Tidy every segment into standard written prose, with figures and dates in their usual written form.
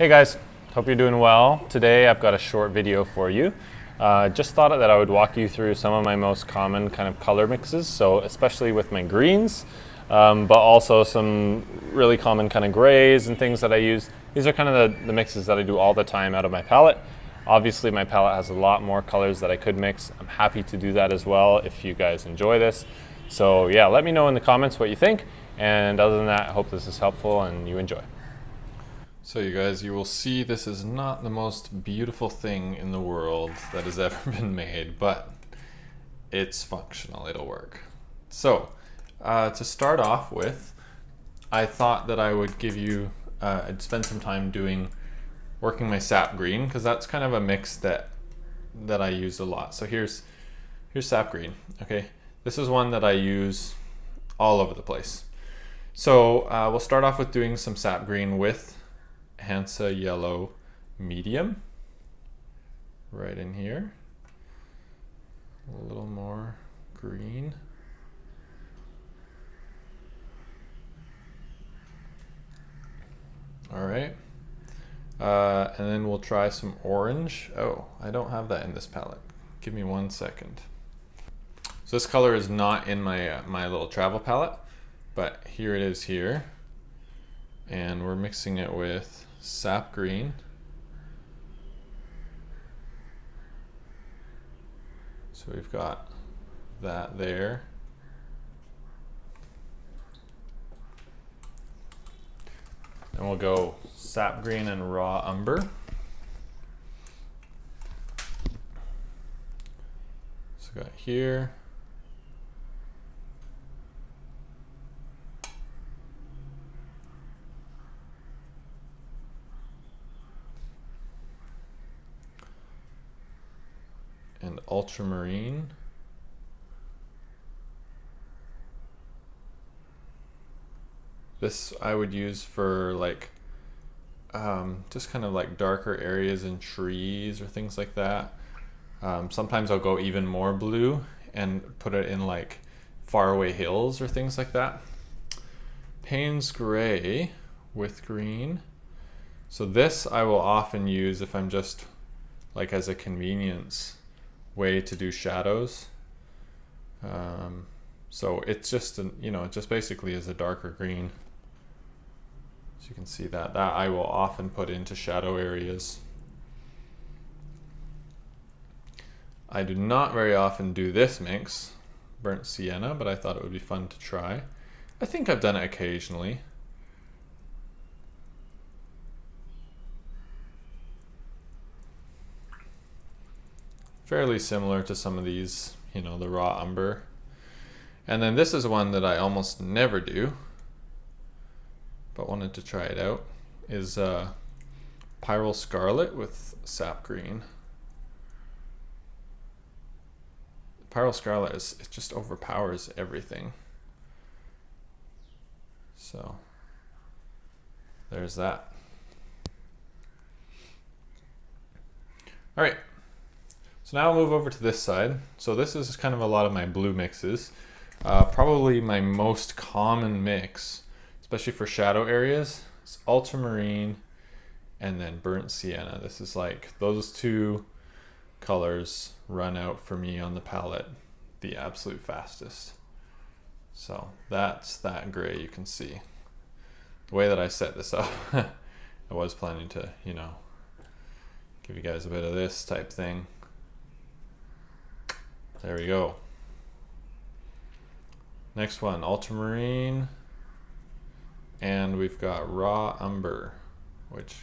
Hey guys, hope you're doing well. Today I've got a short video for you. Just thought that I would walk you through some of my most common kind of color mixes, so especially with my greens, but also some really common kind of grays and things that I use. These are kind of the mixes that I do all the time out of my palette. Obviously my palette has a lot more colors that I could mix. I'm happy to do that as well if you guys enjoy this. So yeah, let me know in the comments what you think, and other than that, I hope this is helpful and you enjoy. So you guys, you will see this is not the most beautiful thing in the world that has ever been made, but it's functional, it'll work. So to start off with, I thought that I would give you, I'd spend some time working my Sap Green, because that's kind of a mix that I use a lot. So here's Sap Green, okay? This is one that I use all over the place. So we'll start off with doing some Sap Green with Hansa Yellow Medium right in here. A little more green. All right. And then we'll try some orange. Oh, I don't have that in this palette. Give me 1 second. So this color is not in my my little travel palette, but here it is here. And we're mixing it with Sap Green. So we've got that there. And we'll go Sap Green and Raw Umber. So got here. And Ultramarine. This I would use for like just kind of like darker areas in trees or things like that. Sometimes I'll go even more blue and put it in like faraway hills or things like that. Payne's Gray with green. So this I will often use if I'm just like as a convenience way to do shadows. So it's just it just basically is a darker green. So you can see that I will often put into shadow areas. I do not very often do this mix, Burnt Sienna, but I thought it would be fun to try. I think I've done it occasionally. Fairly similar to some of these, the Raw Umber. And then this is one that I almost never do, but wanted to try it out, is Pyrrole Scarlet with Sap Green. Pyrrole Scarlet it just overpowers everything. So there's that. All right. So now I'll move over to this side. So this is kind of a lot of my blue mixes. Probably my most common mix, especially for shadow areas, is Ultramarine and then Burnt Sienna. This is like those two colors run out for me on the palette the absolute fastest. So that's that gray you can see. The way that I set this up, I was planning to, give you guys a bit of this type thing. There we go. Next one, Ultramarine. And we've got Raw Umber, which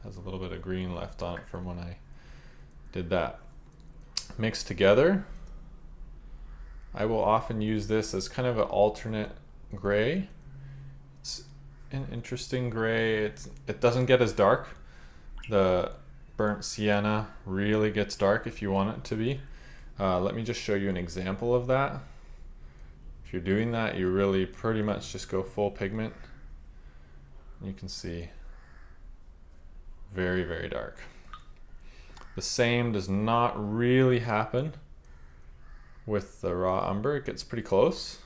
has a little bit of green left on it from when I did that. Mixed together, I will often use this as kind of an alternate gray. It's an interesting gray. It doesn't get as dark. The Burnt Sienna really gets dark if you want it to be. Let me just show you an example of that. If you're doing that, you really pretty much just go full pigment. You can see very, very dark. The same does not really happen with the Raw Umber. It gets pretty close.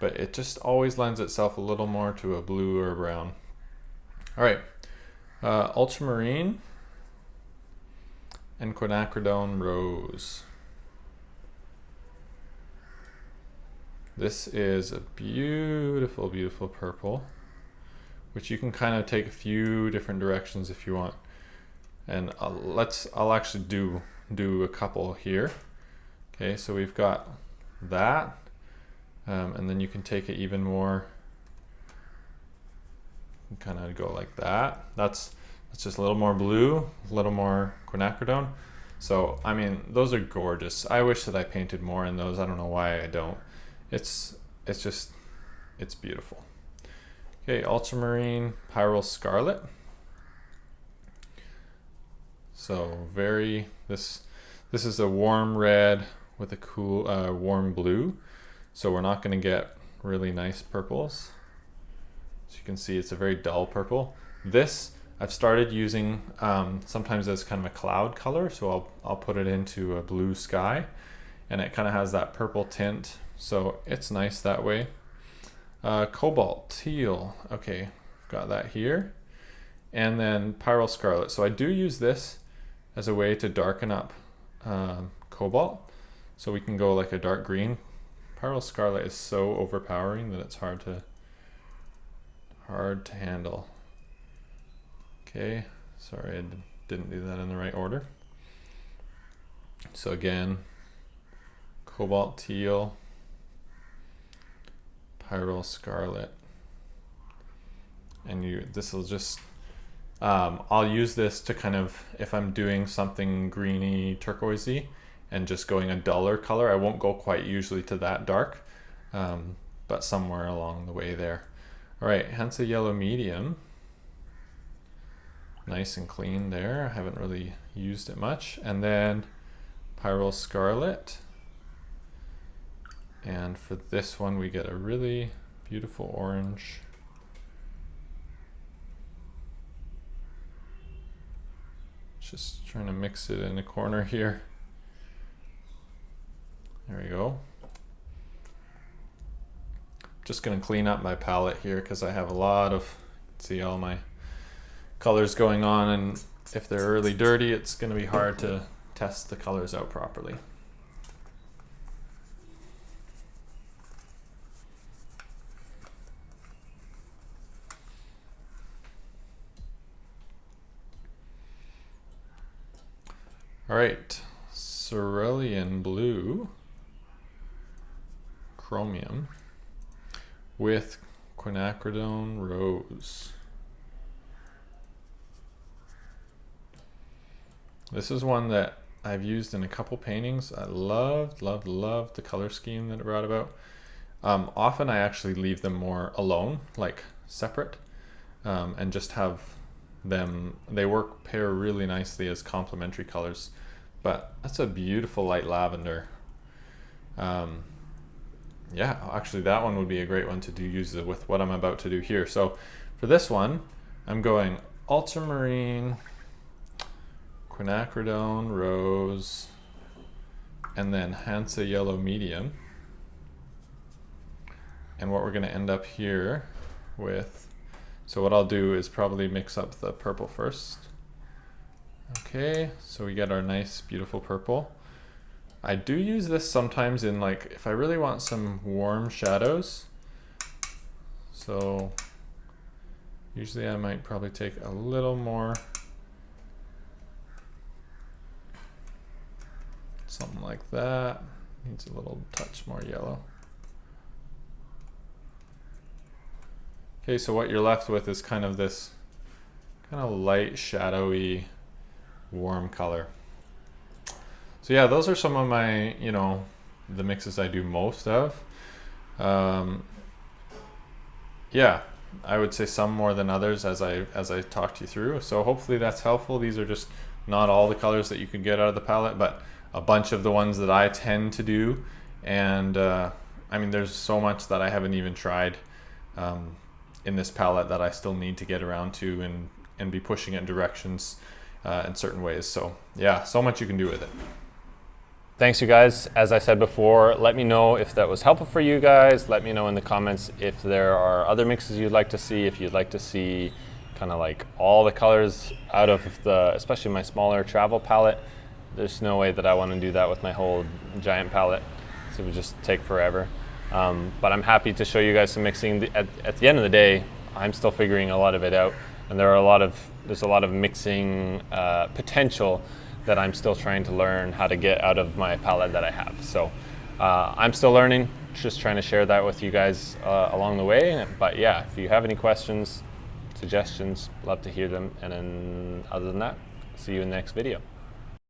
but it just always lends itself a little more to a blue or a brown. All right, ultramarine and quinacridone rose. This is a beautiful, beautiful purple, which you can kind of take a few different directions if you want. And I'll actually do a couple here. Okay, so we've got that, and then you can take it even more. Kind of go like that. That's just a little more blue, a little more quinacridone. So I mean, those are gorgeous. I wish that I painted more in those. I don't know why I don't. It's beautiful. Okay, ultramarine, pyrrole scarlet. So this is a warm red with a cool warm blue. So we're not going to get really nice purples. As you can see, it's a very dull purple. This I've started using sometimes as kind of a cloud color. So I'll put it into a blue sky, and it kind of has that purple tint. So it's nice that way. Cobalt teal. Okay, I've got that here. And then pyrrole scarlet. So I do use this as a way to darken up cobalt. So we can go like a dark green. Pyrrole scarlet is so overpowering that it's hard to handle. Okay, sorry I didn't do that in the right order. So again, cobalt teal, pyrrole scarlet, and this will just I'll use this to kind of, if I'm doing something greeny turquoisey and just going a duller color, I won't go quite usually to that dark, but somewhere along the way there. All right, Hansa yellow medium, nice and clean there. I haven't really used it much. And then pyrrole scarlet. And for this one, we get a really beautiful orange. Just trying to mix it in a corner here. There we go. Just gonna clean up my palette here because I have a lot of, see all my colors going on, and if they're really dirty, it's gonna be hard to test the colors out properly. All right, cerulean blue, chromium with quinacridone rose. This is one that I've used in a couple paintings. I loved the color scheme that it brought about. Often I actually leave them more alone, like separate, and just have them, they pair really nicely as complementary colors. But that's a beautiful light lavender. Yeah, actually that one would be a great one to use it with what I'm about to do here. So for this one, I'm going ultramarine, quinacridone rose, and then Hansa yellow medium. And what we're going to end up here with, so what I'll do is probably mix up the purple first. Okay, so we get our nice beautiful purple. I do use this sometimes in, like, if I really want some warm shadows. So usually I might probably take a little more, something like that. Needs a little touch more yellow. Okay, so what you're left with is kind of this kind of light, shadowy, warm color. So yeah, those are some of my, the mixes I do most of. Yeah, I would say some more than others as I talked you through. So hopefully that's helpful. These are just not all the colors that you could get out of the palette, but a bunch of the ones that I tend to do. And I mean, there's so much that I haven't even tried in this palette that I still need to get around to and be pushing it in directions in certain ways. So yeah, so much you can do with it. thanks you guys. As I said before, let me know if that was helpful for you guys. Let me know in the comments if there are other mixes you'd like to see, if you'd like to see kind of like all the colors out of especially my smaller travel palette. There's no way that I want to do that with my whole giant palette, so it would just take forever. But I'm happy to show you guys some mixing. At the end of the day, I'm still figuring a lot of it out, and there's a lot of mixing potential that I'm still trying to learn how to get out of my palette that I have. So I'm still learning, just trying to share that with you guys along the way. But yeah, if you have any questions, suggestions, love to hear them. And then other than that, see you in the next video.